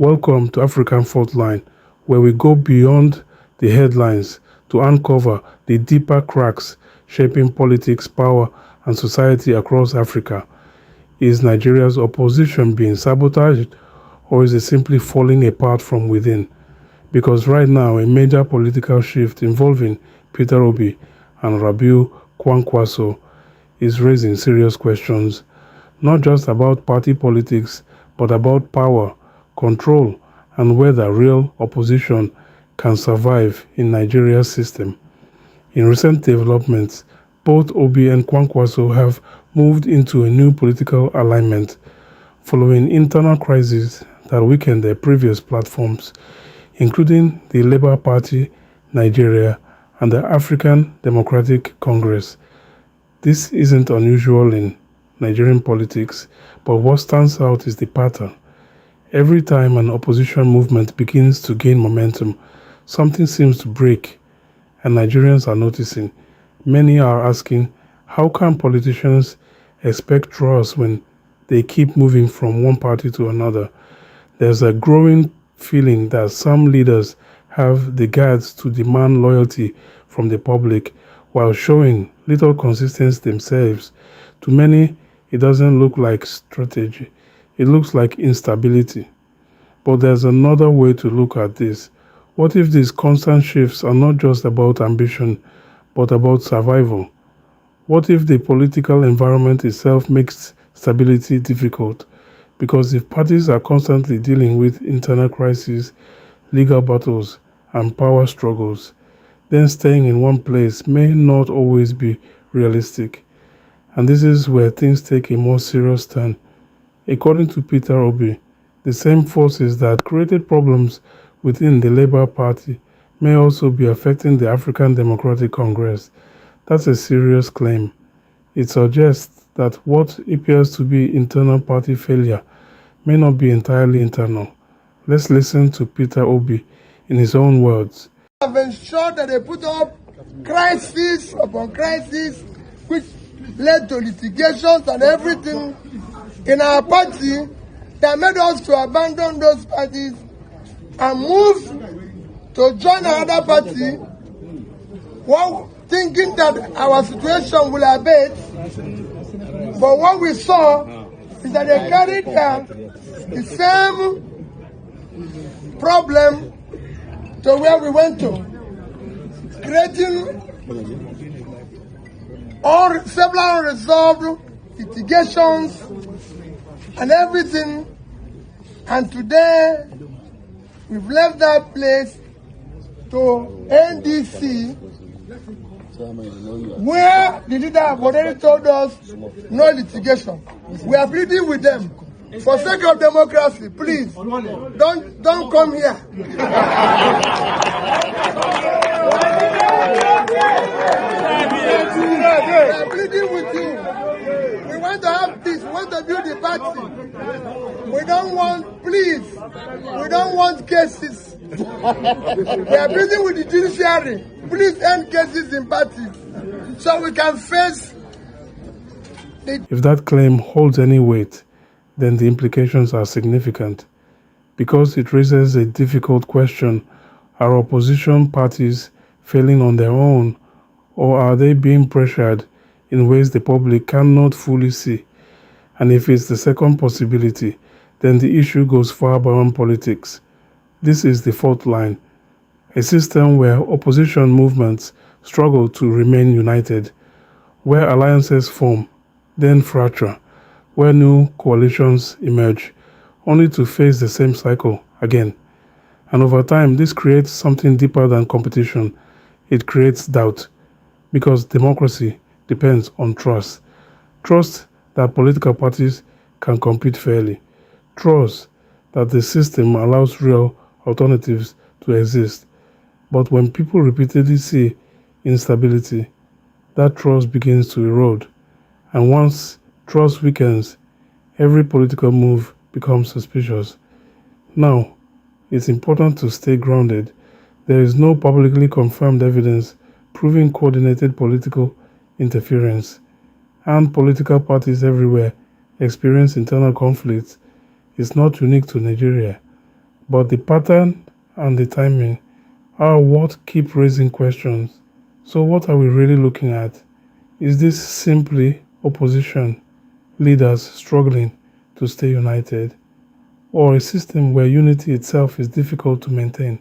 Welcome to African Faultline, where we go beyond the headlines to uncover the deeper cracks shaping politics, power, and society across Africa. Is Nigeria's opposition being sabotaged, or is it simply falling apart from within? Because right now, a major political shift involving Peter Obi and Rabiu Kwankwaso is raising serious questions, not just about party politics, but about power, control, and whether real opposition can survive in Nigeria's system. In recent developments, both Obi and Kwankwaso have moved into a new political alignment following internal crises that weakened their previous platforms, including the Labour Party, Nigeria, and the African Democratic Congress. This isn't unusual in Nigerian politics, but what stands out is the pattern. Every time an opposition movement begins to gain momentum, something seems to break, and Nigerians are noticing. Many are asking, how can politicians expect trust when they keep moving from one party to another? There's a growing feeling that some leaders have the guts to demand loyalty from the public while showing little consistency themselves. To many, it doesn't look like strategy. It looks like instability. But there's another way to look at this. What if these constant shifts are not just about ambition, but about survival? What if the political environment itself makes stability difficult? Because if parties are constantly dealing with internal crises, legal battles, and power struggles, then staying in one place may not always be realistic. And this is where things take a more serious turn. According to Peter Obi, the same forces that created problems within the Labour Party may also be affecting the African Democratic Congress. That's a serious claim. It suggests that what appears to be internal party failure may not be entirely internal. Let's listen to Peter Obi in his own words. Have ensured that they put up crisis upon crisis, which led to litigations and everything in our party that made us to abandon those parties and move to join another party, while thinking that our situation will abate. But what we saw is that they carried the same problem to where we went to, creating several unresolved litigations and everything. And today, we've left that place to NDC, where the leader have already told us no litigation. We are pleading with them, for sake of democracy, please, don't come here. We are pleading with you. We want to have peace. We want to build the party. We don't want cases. We are pleading with the judiciary. Please end cases in parties so we can face the... If that claim holds any weight, then the implications are significant, because it raises a difficult question. Are opposition parties failing on their own, or are they being pressured in ways the public cannot fully see? And if it's the second possibility, then the issue goes far beyond politics. This is the fault line, a system where opposition movements struggle to remain united, where alliances form, then fracture, where new coalitions emerge, only to face the same cycle again. And over time, this creates something deeper than competition. It creates doubt, because democracy depends on trust. Trust that political parties can compete fairly. Trust that the system allows real alternatives to exist. But when people repeatedly see instability, that trust begins to erode. And once trust weakens, every political move becomes suspicious. Now, it's important to stay grounded. There is no publicly confirmed evidence proving coordinated political interference, and political parties everywhere experience internal conflicts. It's not unique to Nigeria. But the pattern and the timing are what keep raising questions. So, what are we really looking at? Is this simply opposition leaders struggling to stay united, or a system where unity itself is difficult to maintain?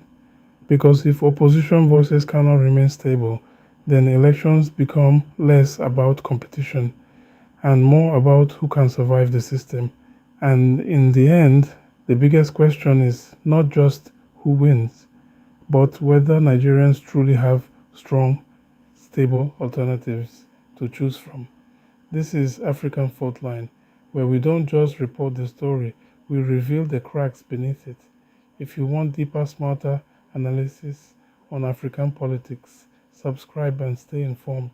Because if opposition voices cannot remain stable, then elections become less about competition and more about who can survive the system. And in the end, the biggest question is not just who wins, but whether Nigerians truly have strong, stable alternatives to choose from. This is African Faultline, where we don't just report the story, we reveal the cracks beneath it. If you want deeper, smarter analysis on African politics, subscribe and stay informed.